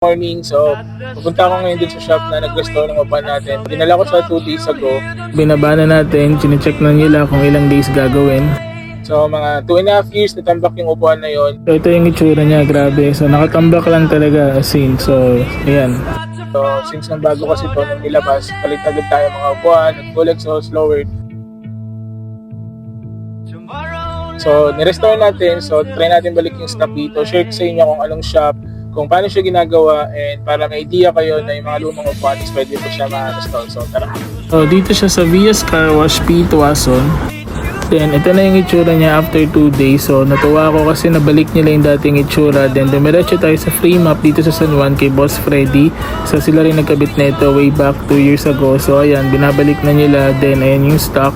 Morning, so pupunta ako ngayon dun sa shop na nag-restore ng upuan natin. Dinala ko sa 2 days ago. Binaba na natin, chinecheck na nila kung ilang days gagawin. So mga 2.5 years natambak yung upuan na yon. So ito yung itsura niya, grabe. So nakatambak lang talaga as in. So ayan. So since nang bago kasi ito nung nilabas, palit agad tayo mga upuan, nag-full exhaust, lowered. So nirestore natin, so try natin balik yung stock dito. Share ko sa inyo kung anong shop, kung paano siya ginagawa, and para may idea kayo na yung mga lumang upuan is pwede po siya ma-restore. So tara. So dito siya sa Vias Car Wash P. Tuason. Then ito na yung itsura niya after 2 days. So natuwa ako kasi nabalik nila yung dating itsura. Then dumiretso tayo sa free map dito sa San Juan kay Boss Freddy. So sila rin nagkabit na ito way back 2 years ago. So ayan, binabalik na nila. Then ayan yung stock.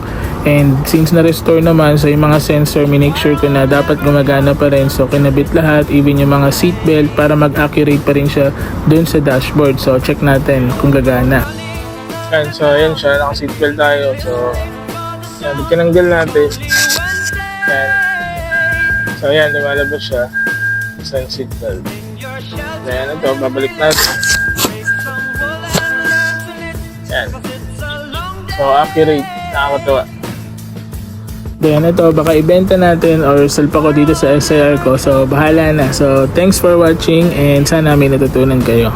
And since na-restore naman, so yung mga sensor, minake sure ko na dapat gumagana pa rin. So kinabit lahat, even yung mga seatbelt para mag-accurate pa rin siya dun sa dashboard. So check natin kung gagana. Yan, so ayan siya, naka-seatbelt tayo. So yan, tinanggal natin. Yan. So ayan, lumalabas siya sa seatbelt. Ayan, ito, babalik natin. Yan. So accurate, nakakatawa. Then ito, baka ibenta natin or salpa ko dito sa SIR ko. So bahala na. So thanks for watching and sana may natutunan kayo.